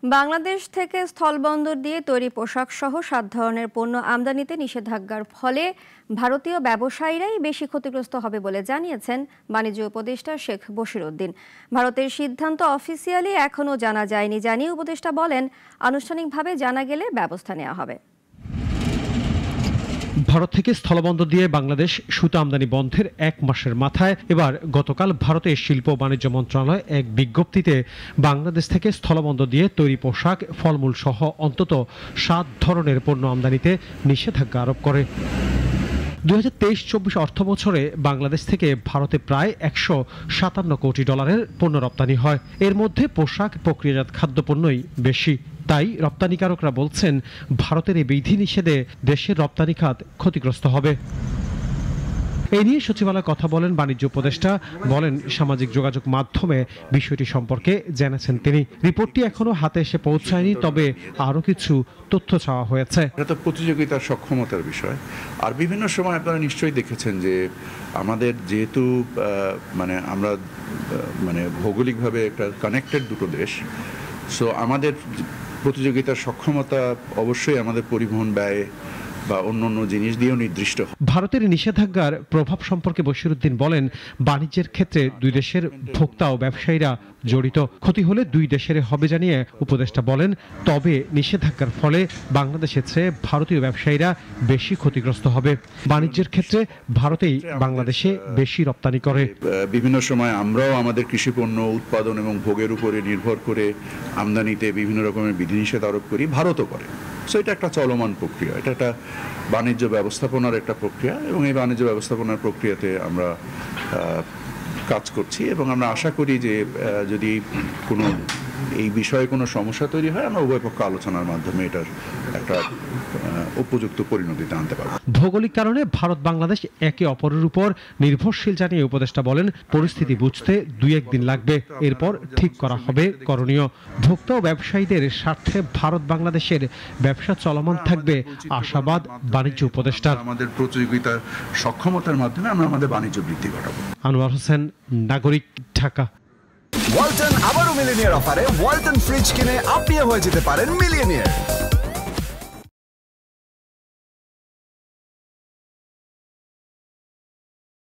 বাংলাদেশ থেকে স্থলবন্দর দিয়ে তৈরি পোশাক সহ ৭ ধরনের পণ্য আমদানিতে নিষেধাজ্ঞার ফলে ভারতীয় ব্যবসায়ীরাই বেশি ক্ষতিগ্রস্ত হবে বলে জানিয়েছেন বাণিজ্য উপদেষ্টা শেখ বশির উদ্দিন। ভারতের সিদ্ধান্ত অফিসিয়ালি এখনও জানা যায়নি জানিয়ে উপদেষ্টা বলেন, আনুষ্ঠানিকভাবে জানা গেলে ব্যবস্থা নেওয়া হবে। ভারত থেকে স্থলবন্দর দিয়ে বাংলাদেশ সুতা আমদানি বন্ধের ১ মাসের মাথায় এবার গতকাল ভারতের শিল্প ও বাণিজ্য মন্ত্রণালয় এক বিজ্ঞপ্তিতে বাংলাদেশ থেকে স্থলবন্দর দিয়ে তৈরি পোশাক, ফলমূল সহ অন্তত ৭ ধরনের পণ্য আমদানিতে নিষেধাজ্ঞা আরোপ করে। ২০২৩-২৪ অর্থ বছরে বাংলাদেশ থেকে ভারতে প্রায় $১৫৭ কোটি পণ্য রপ্তানি হয়। এর মধ্যে পোশাক, প্রক্রিয়াজাত খাদ্যপণ্যই বেশি। তাই রপ্তানিকারকরা বলছেন, ভারতের এই বিধিনিষেধে দেশের রপ্তানি খাত ক্ষতিগ্রস্ত হবে। এই নিয়ে সচিবালয়ে কথা বলেন বাণিজ্য উপদেষ্টা, বলেন সামাজিক যোগাযোগ মাধ্যমে বিষয়টি সম্পর্কে জেনেছেন তিনি। রিপোর্টটি এখনো হাতে এসে পৌঁছায়নি, তবে আরও কিছু তথ্য চাওয়া হয়েছে। এটা তো প্রতিযোগিতার সক্ষমতার বিষয়। আর বিভিন্ন সময় আপনারা নিশ্চয়ই দেখেছেন যে আমাদের যেহেতু আমরা ভৌগোলিকভাবে একটা কানেক্টেড দুটো দেশ, সো আমাদের প্রতিযোগিতার সক্ষমতা অবশ্যই আমাদের পরিবহন ব্যয় বা অন্যান্য জিনিস দিয়েও নির্দিষ্ট। ভারতের নিষেধাজ্ঞার প্রভাব সম্পর্কে বশির উদ্দিন বলেন, বাণিজ্যের ক্ষেত্রে দুই দেশের ভোক্তা ও ব্যবসায়ীরা জড়িত। ক্ষতি হলে দুই দেশের হবে জানিয়ে উপদেষ্টা বলেন, তবে নিষেধাজ্ঞার ফলে বাংলাদেশের চেয়ে ভারতীয় ব্যবসায়ীরা বেশি ক্ষতিগ্রস্ত হবে। বাণিজ্যের ক্ষেত্রে ভারতেই বাংলাদেশে বেশি রপ্তানি করে। বিভিন্ন সময় আমরাও আমাদের কৃষিপণ্য উৎপাদন এবং ভোগের উপরে নির্ভর করে আমদানিতে বিভিন্ন রকমের বিধিনিষেধ আরোপ করি, ভারতও করে। সো এটা একটা চলমান প্রক্রিয়া, এটা একটা বাণিজ্য ব্যবস্থাপনার একটা প্রক্রিয়া, এবং এই বাণিজ্য ব্যবস্থাপনার প্রক্রিয়াতে আমরা কাজ করছি এবং আমরা আশা করি যে যদি কোনো এই বিষয়ে কোনো সমস্যা তৈরি হয়, আমরা উভয় পক্ষ আলোচনার মাধ্যমে এটার একটা উপযুক্ত পরিণতিতে আনতে পারব। ভৌগোলিক কারণে ভারত বাংলাদেশ একে অপরের উপর নির্ভরশীল জানিয়ে উপদেষ্টা বলেন, পরিস্থিতি বুঝতে ২-১ দিন লাগবে, এরপর ঠিক করা হবে করণীয়। ভোক্তা ও ব্যবসায়ীদের স্বার্থে ভারত বাংলাদেশের ব্যবসা চলমান থাকবে, আশাবাদ বাণিজ্য উপদেষ্টার। আমাদের প্রতিযোগিতার সক্ষমতার মাধ্যমে আমরা আমাদের বাণিজ্য বৃদ্ধি ঘটাবো। আনোয়ার হোসেন, নাগরিক, ঢাকা। ওয়ালটন আবারও মিলিনিয়ার অফারে ওয়ালটন ফ্রিজ কিনে আপনিও হয়ে যেতে পারেন মিলিয়নিয়ার।